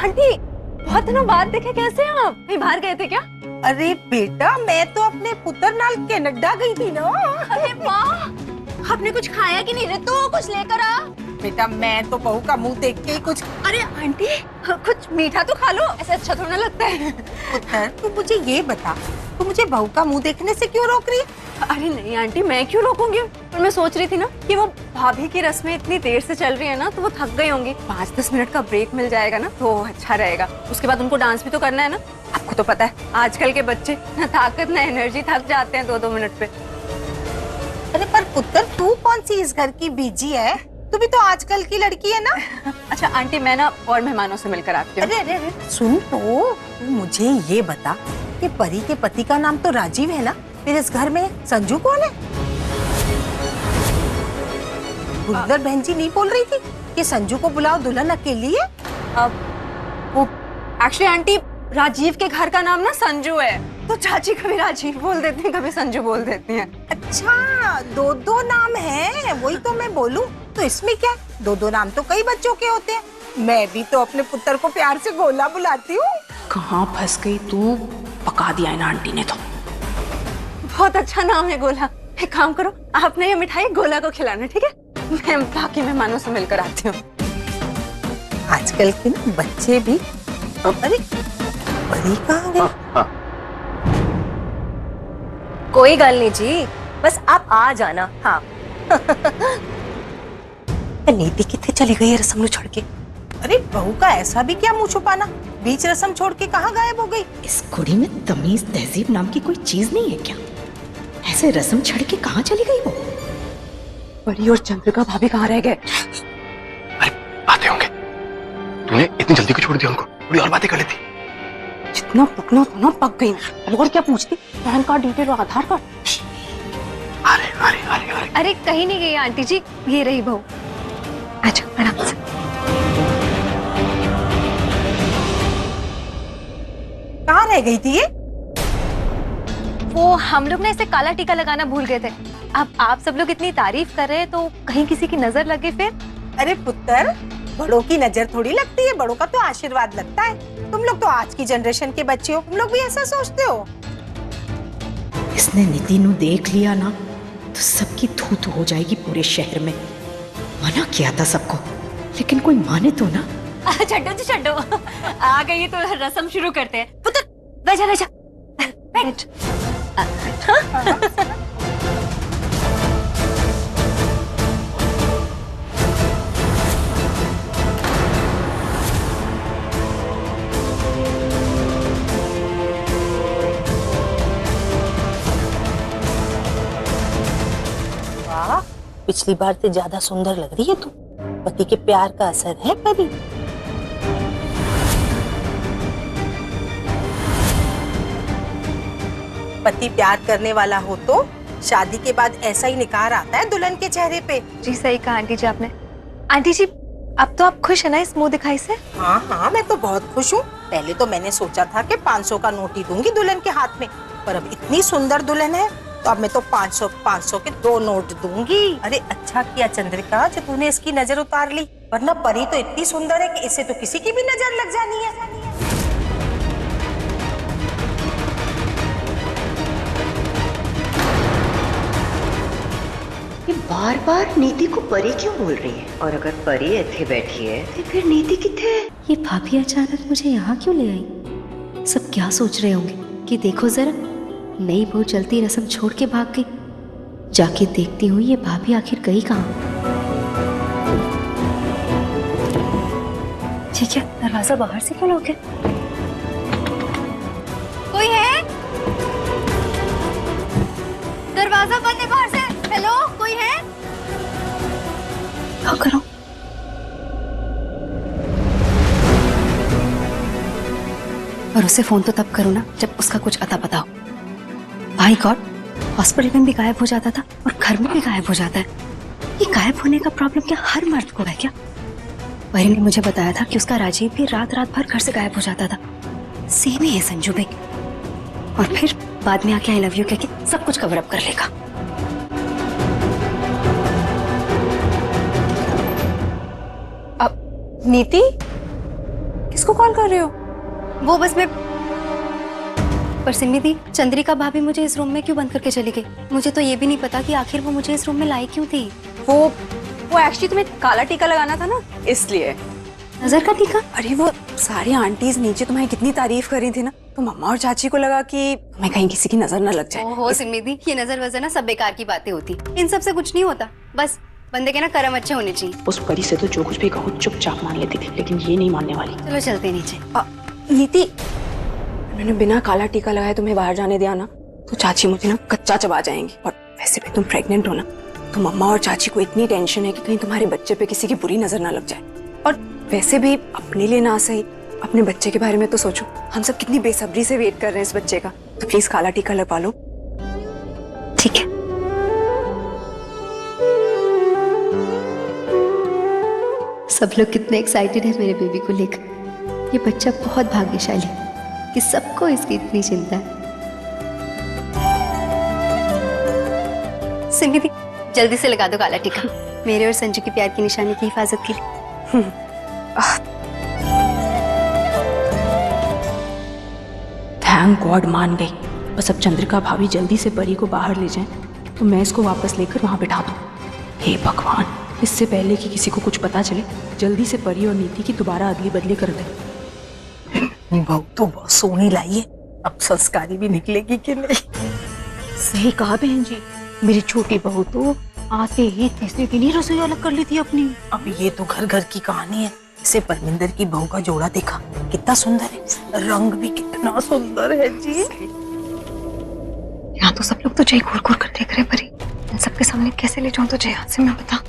Aunty, बहुत दिनों बाद देखे, कैसे हैं आप? कहीं बाहर गए थे क्या? अरे बेटा, मैं तो अपने पुत्र नाल कनाडा गई थी ना। अरे वाह, आपने कुछ खाया कि नहीं? तो कुछ लेकर आ। बेटा, मैं तो बहू का मुंह देख के ही कुछ। अरे आंटी, कुछ मीठा तो खा लो, ऐसे अच्छा थोड़ा लगता है। पुत्र, तू मुझे ये बता, तू मुझे बहू का मुंह देखने से क्यों रोक रही है? अरे नहीं आंटी, मैं क्यों रोकूंगी? पर मैं सोच रही थी ना कि वो भाभी की रस्में इतनी देर से चल रही है ना, तो वो थक गई होंगी। 5-10 मिनट का ब्रेक मिल जाएगा ना तो अच्छा रहेगा। उसके बाद उनको डांस भी तो करना है ना। आपको तो पता है आजकल के बच्चे ना ताकत ना एनर्जी, थक जाते हैं 2-2 मिनट पे। अरे पर पुत्र, तू कौन सी इस घर की बीजी है? तू भी तो आजकल की लड़की है ना। अच्छा आंटी, मैं ना और मेहमानों से मिलकर आती हूँ। अरे अरे अरे सुन तो, तू मुझे ये बता कि परी के पति का नाम तो राजीव है ना, फिर इस घर में संजू कौन है? गुलजार बहन जी नहीं बोल रही थी कि संजू को बुलाओ, दुल्हन अकेली है? वो एक्चुअली आंटी, राजीव के घर का नाम ना संजू है, तो चाची कभी राजीव बोल देती हैं, कभी संजू बोल देती हैं। अच्छा, दो दो नाम है, वही तो मैं बोलूं। तो इसमें क्या, दो दो नाम तो कई बच्चों के होते हैं। मैं भी तो अपने पुत्र को प्यार से गोला बुलाती हूँ। कहाँ फंस गई तू? पका दिया है ना आंटी ने तो। बहुत अच्छा नाम है गोला। एक काम करो, आपने ये मिठाई गोला को खिलाना, ठीक है? मैं बाकी मेहमानों से मिलकर आती हूँ। आजकल के ना बच्चे भी। अरे परी कहाँ गई? कोई गल नहीं जी, बस आप आ जाना। हाँ। नीति कितने चली गई है रसम नु छोड़ के? अरे बहू का ऐसा भी क्या मुंह छुपाना, बीच रसम छोड़ के कहाँ गायब हो गई? इस कुड़ी में तमीज तहजीब नाम की कोई चीज नहीं है क्या? ऐसे रस्म छड़ के कहाँ चली गई वो? परी और चंद्रिका भाभी कहाँ रह गए? अरे आते होंगे। तूने इतनी जल्दी क्यों छोड़ दिया उनको? थोड़ी और बातें कर लेती। जितना पकना था ना पक गई। और क्या पूछती? पैन कार्ड डिटेल और आधार कार्ड। अरे अरे अरे अरे अरे कहीं नहीं गई आंटी जी, ये रही बहू। अच्छा आराम से। कहाँ रह गई थी ये? वो हम लोग ना इसे काला टीका लगाना भूल गए थे। अब आप सब लोग इतनी तारीफ कर रहे हैं तो कहीं किसी की नजर लगे फिर। अरे पुत्र, बड़ों की नजर थोड़ी लगती है, बड़ों का तो आशीर्वाद लगता है। तुम लोग तो आज की जनरेशन के बच्चे हो, तुम लोग भी ऐसा सोचते हो? इसने नीति नु देख लिया ना तो सबकी थू थू हो जाएगी पूरे शहर में। मना किया था सबको, लेकिन कोई माने तो ना। छड्डो जी छड्डो, आ गई तो रस्म शुरू करते हैं। पुत्र बैठा बैठा बैठ। वाह, पिछली बार से ज्यादा सुंदर लग रही है तू। पति के प्यार का असर है परी। पति प्यार करने वाला हो तो शादी के बाद ऐसा ही निखार आता है दुल्हन के चेहरे पे। जी सही कहा आंटी जी आपने। आंटी जी, अब तो आप खुश है ना इस मुंह दिखाई से? हाँ हाँ, मैं तो बहुत खुश हूँ। पहले तो मैंने सोचा था कि 500 का नोट ही दूंगी दुल्हन के हाथ में, पर अब इतनी सुंदर दुल्हन है तो अब मैं तो 500 के 2 नोट दूंगी। अरे अच्छा किया चंद्रिका जो तूने इसकी नजर उतार ली, वरना परी तो इतनी सुंदर है कि इससे तो किसी की भी नजर लग जानी है। ये बार बार नीति को परी क्यों बोल रही है? और अगर परी इतने बैठी है तो फिर नीति कितने है? ये भाभी अचानक मुझे यहाँ क्यों ले आई? सब क्या सोच रहे होंगे कि देखो जरा, नई बहू चलती रस्म छोड़ के भाग गई। जाके देखती हूँ ये भाभी आखिर गई कहाँ। ठीक है, दरवाजा बाहर से क्यों लॉक है? कोई है? दरवाजा बंद है बाहर से। हेलो, कोई है? क्या करो? और उसे फोन तो तब करो ना जब उसका कुछ अता पता हो। भाई गॉड, हॉस्पिटल में भी गायब हो जाता था और घर में भी गायब हो जाता है। ये गायब होने का प्रॉब्लम क्या हर मर्द को है क्या? परी ने मुझे बताया था कि उसका राजीव भी रात रात भर घर से गायब हो जाता था। सेम ही है संजू भी। और फिर बाद में आके आई लव यू कह के सब कुछ कवर अप कर लेगा। नीति, किसको कॉल कर रहे हो? वो बस मैं पर सिमी दी, चंद्रिका भाभी मुझे इस रूम में क्यों बंद करके चली गई? मुझे तो ये भी नहीं पता कि आखिर वो मुझे इस रूम में लाई क्यों थी। वो एक्चुअली तुम्हें काला टीका लगाना था ना, इसलिए। नजर का टीका? अरे वो सारी आंटीज नीचे तुम्हारी कितनी तारीफ कर रही थी ना, तो मम्मा और चाची को लगा कि तुम्हें कहीं किसी की नजर न लग जाए। ओहो सिमी दी, ये नजर वजर ना सब बेकार की बातें होती, इन सब से कुछ नहीं होता। बस बंदे के ना कर्म अच्छे होने चाहिए। उस परी से तो जो कुछ भी कहो चुपचाप मान लेती थी, लेकिन ये नहीं मानने वाली। चलो चलते नीचे। नीति, मैंने बिना काला टीका लगाए तुम्हें बाहर जाने दिया ना, तो चाची मुझे ना कच्चा चबा जाएंगी। और वैसे भी तुम प्रेग्नेंट हो ना, तो मम्मा और चाची को इतनी टेंशन है कि कहीं तुम्हारे बच्चे पे किसी की बुरी नजर ना लग जाए। और वैसे भी अपने लिए ना सही, अपने बच्चे के बारे में तो सोचो। हम सब कितनी बेसब्री से वेट कर रहे हैं इस बच्चे का, तो प्लीज काला टीका लगवा लो। ठीक है। सब लोग कितने एक्साइटेड है मेरे बेबी को लेकर। ये बच्चा बहुत भाग्यशाली कि सबको इसकी इतनी चिंता है। सिमी दी, जल्दी से लगा दो काला टीका, मेरे और संजू की प्यार की निशानी की हिफाजत के लिए। थैंक गॉड मान गई। बस अब चंद्रिका भाभी जल्दी से परी को बाहर ले जाएं, तो मैं इसको वापस लेकर वहां बिठा दूं। हे भगवान, इससे पहले कि किसी को कुछ पता चले, जल्दी से परी और नीति की दोबारा अदली बदली कर दे। बहू तो बहुत सोहनी लाई है, अब संस्कारी भी निकलेगी कि नहीं? सही कहा बहन जी, मेरी छोटी बहू तो आते ही तीसरे दिन ही रसोई अलग कर ली थी अपनी। अब ये तो घर घर की कहानी है। इसे परमिंदर की बहू का जोड़ा देखा, कितना सुंदर है, रंग भी कितना सुंदर है जी। यहाँ तो सब लोग तुझे घूर घूर कर देख रहे परी, इन सबके सामने कैसे ले जाऊं तुझे यहाँ से, मैं बता।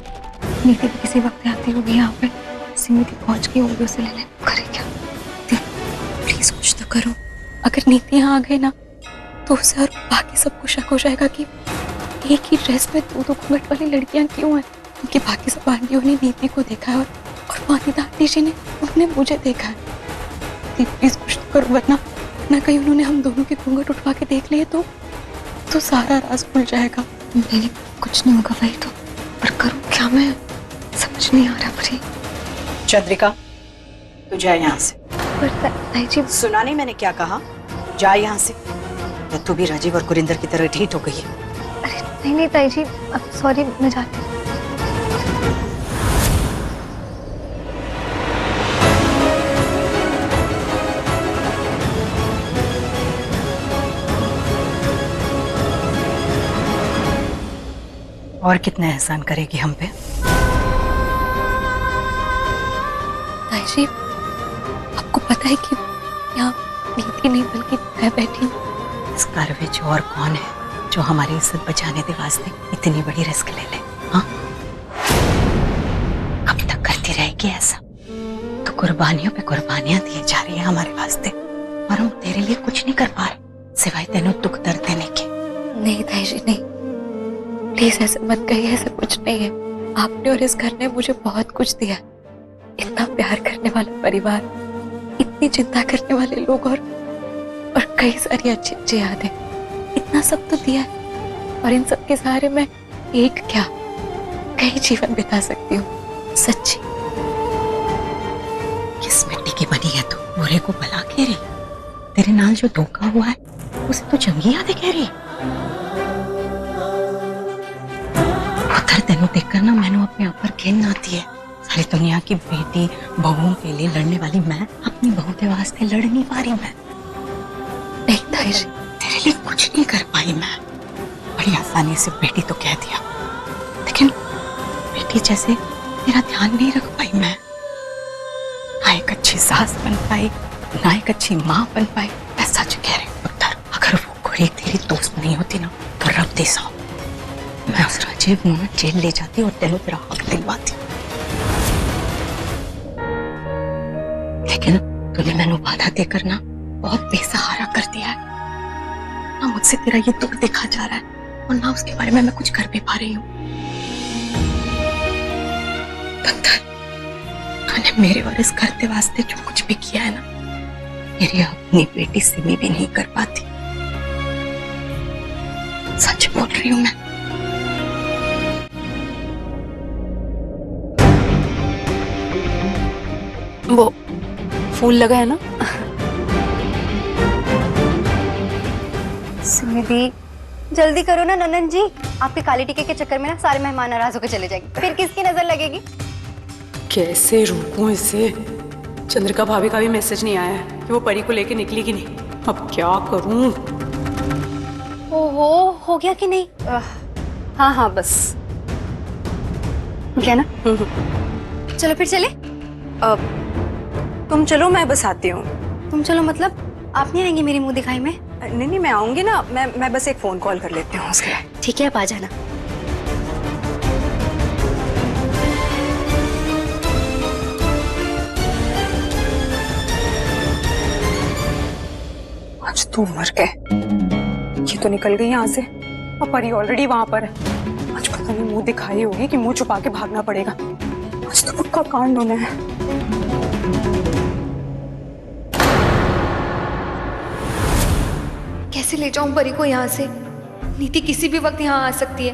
नीति भी किसी वक्त आती होगी यहाँ पे, सिमी दी पहुंच गई होगी उसे लेने, करे क्या? प्लीज कुछ तो करो। अगर नीति यहाँ आ गई ना, तो उसे और बाकी सबको शक हो जाएगा कि एक ही ड्रेस में दो घूंघट वाली लड़कियां क्यों हैं, क्योंकि बाकी सब आंटियों ने नीति को देखा है और वानिता आंटी जी ने उन्होंने मुझे देखा है। प्लीज कुछ तो करो, वरना ना कहीं उन्होंने हम दोनों के घूंघट उठवा के देख लिए तो सारा राज खुल जाएगा। नहीं, कुछ नहीं होगा वही तो, पर करूं क्या मैं, समझ नहीं आ रहा परी। चंद्रिका, तू जा यहाँ से। पर ताई जी, सुना नहीं मैंने क्या कहा? जा यहाँ से। तू भी राजीव और कुरिंदर की तरह ढीठ हो गई है। अरे नहीं ताई जी, अब सॉरी, मैं जाती हूँ। और कितना एहसान करेगी हम पे? ताई जी, आपको पता है कि यहाँ नीति नहीं बल्कि मैं बैठी हूँ। इस घर में और कौन है जो हमारी इज्जत बचाने के वास्ते इतनी बड़ी रिस्क ले ले? हाँ, कब तक करती रहेगी ऐसा? तो कुर्बानियों पे कुर्बानियां दी जा रही है हमारे वास्ते, और हम तेरे लिए कुछ नहीं कर पा रहे सिवाय तेनों दुख दर्द देने के। नहीं ताई जी नहीं, प्लीज ऐसे मत कहिए, ऐसा कुछ नहीं है। आपने और इस घर ने मुझे बहुत कुछ दिया, इतना प्यार करने वाला परिवार, इतनी चिंता करने वाले लोग और कई सारी अच्छी अच्छी यादें, इतना सब तो दिया है। और इन सब के सहारे मैं एक क्या कई जीवन बिता सकती हूँ, सच्ची। किस मिट्टी की बनी है तू? बुरे को भला कह रही? तेरे नाल जो धोखा हुआ है उसे तो चंगी यादें कह रही? उधर तेनों देखकर ना मैंने अपने आप पर घिन आती है। सारी दुनिया की बेटी बहुओं के लिए लड़ने वाली मैं अपनी बहू के वास्ते लड़ नहीं पा रही। मैं नहीं ताई जी, तेरे लिए कुछ नहीं कर पाई। मैं बड़ी आसानी से बेटी तो कह दिया, लेकिन बेटी जैसे तेरा ध्यान नहीं रख पाई। मैं ना एक अच्छी सास बन पाई, ना एक अच्छी माँ बन पाई। मैं सच कह रही हूँ पुत्र, अगर वो कोई तेरी दोस्त नहीं होती ना, तो रब दे सौ मैं उस राजीव को जेल ले जाती और तेनों तेरा हक दिलवाती। लेकिन तूने मैंने वादा देकर ना बहुत बेसहारा कर दिया है। ना मुझसे तेरा ये दुख देखा जा रहा है और ना उसके बारे में मैं कुछ कर भी पा रही हूँ। तूने मेरे और इस घर के वास्ते जो कुछ भी किया है ना, मेरी अपनी बेटी सिमी भी नहीं कर पाती। सच बोल रही हूँ मैं। वो फूल लगा है ना? सुनिधि जल्दी करो ना ननन जी, आपके काली टीके के चक्कर में ना सारे मेहमान नाराज होकर चले जाएंगे, फिर किसकी नजर लगेगी? कैसे रोकूं इसे? चंद्रिका भाभी का भी मैसेज नहीं आया है कि वो परी को लेके निकली कि नहीं। अब क्या करूं? ओहो, हो गया कि नहीं? हाँ बस हो गया ना? चलो फिर चले। तुम चलो, मैं बस आती हूँ। तुम चलो मतलब आप नहीं आएंगे मेरी मुंह दिखाई में? नहीं मैं आऊंगी ना, मैं बस एक फोन कॉल कर लेती हूँ उसके लिए। ठीक है, आप आ जाना। आज तो मर गए। ये तो निकल गई यहाँ से और परी ऑलरेडी वहां पर है। आज पता नहीं मुंह दिखाई होगी कि मुंह छुपा के भागना पड़ेगा। आज तो पक्का कांड होना है। कैसे ले जाऊं परी को यहाँ से? नीति किसी भी वक्त यहाँ आ सकती है।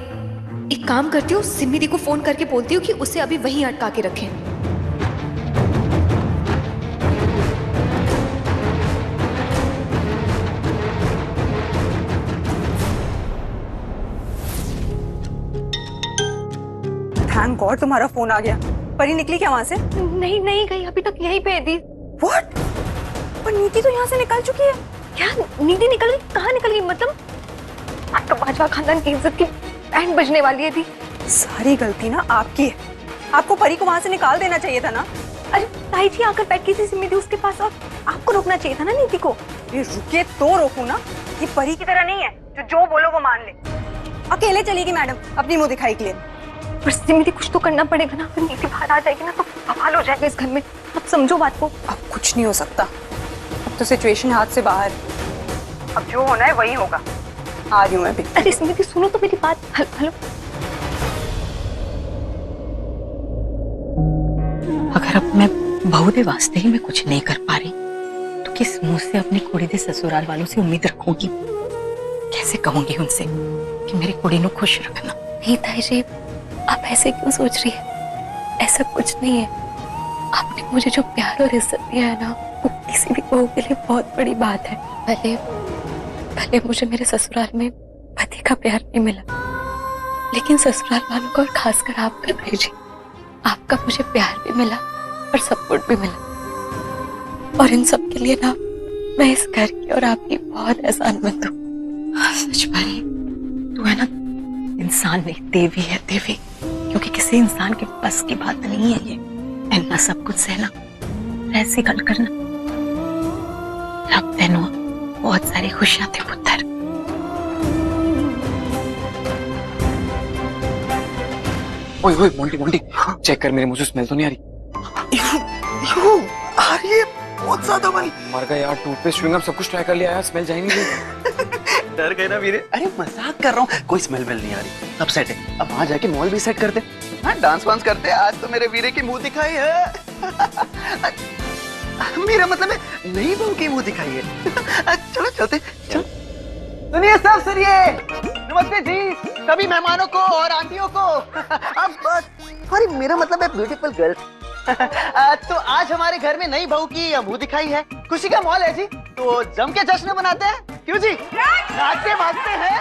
एक काम करती हूँ, सिम्मी दी को फोन करके बोलती हूँ कि उसे अभी वहीं अटका के रखें। थैंक गॉड तुम्हारा फोन आ गया। परी निकली क्या वहां से? नहीं गई, अभी तक यहीं पे है दी। व्हाट? पर नीति तो यहाँ से निकल चुकी है। क्या नीति निकल गई? कहाँ निकल गई? मतलब आज तो बाजवा खानदान की इज्जत की बैंड बजने वाली है दी। सारी गलती ना आपकी है। आपको परी को वहां से निकाल देना चाहिए था ना। अरे ताई जी आकर बैठी थी सिम्मी दी उसके पास और आपको रोकना चाहिए था ना नीति को। ये रुके तो रोकू ना। ये परी की तरह नहीं है जो बोलो वो मान ले। अकेले चलेगी मैडम अपनी मुंह दिखाई के लिए। पर सिम्मी दी कुछ तो करना पड़ेगा ना, अगर नीति बाहर आ जाएगी ना तो बवाल हो जाएगा इस घर में। अब समझो बात को। अब कुछ नहीं हो सकता। अब तो सिचुएशन हाथ से बाहर। अब जो होना है वही होगा। आ रही हूँ मैं भी। अरे सिम्मी दी सुनो तो मेरी बात। हेलो, अगर अब मैं बहू दे वास्ते ही मैं कुछ नहीं कर पा रही तो किस मुंह से अपनी कुड़ी दे ससुराल वालों से उम्मीद रखूंगी? कैसे कहूंगी उनसे कि मेरी कुड़ी को खुश रखना? नहीं ताई जी, आप ऐसे क्यों सोच रही है? ऐसा कुछ नहीं है। आपने मुझे जो प्यार और इज्जत दिया है ना, वो किसी भी बहू के लिए बहुत बड़ी बात है। भले मुझे मेरे ससुराल में पति का प्यार नहीं मिला, लेकिन ससुराल वालों का और खासकर आपका ताई जी, आपका मुझे प्यार भी मिला और सपोर्ट भी मिला। और इन सब के लिए ना मैं इस घर की और आपकी बहुत एहसानमंद हूँ। सच परी, तू है ना इंसान नहीं देवी है, देवी। क्योंकि किसी इंसान के बस की बात नहीं है ये इतना सब कुछ सहना, ऐसी गल करना। रब तेनों बहुत सारी खुशियां थे पुत्र। ओए मोंटी चेक कर, मेरे मुंह से स्मेल तो नहीं आ रही? आ रही है बहुत ज्यादा वाली। मर गया यार, टूथपेस्ट च्युइंगम सब कुछ ट्राई कर लिया यार, स्मेल जा ही नहीं रही। डर गए ना वीरे? अरे मजाक कर रहा हूँ, कोई स्मेल नहीं आ रही। अब सेट है, अब वहां जाके मॉल भी सेट करते। हाँ डांस वांस करते। आज तो मेरे वीरे की मुंह दिखाई है। मेरा मतलब है नई बहू की मुंह दिखाई है। चलो चलते चल। सुनिए सब सुनिए, नमस्ते जी सभी मेहमानों को और आंटियों को। अब सॉरी मेरा मतलब है ब्यूटीफुल गर्ल्स। तो आज हमारे घर में नई बहू की मुंह दिखाई है। खुशी का माहौल है जी, तो जम के जश्न मनाते हैं। क्यों जी? नाचते भागते हैं।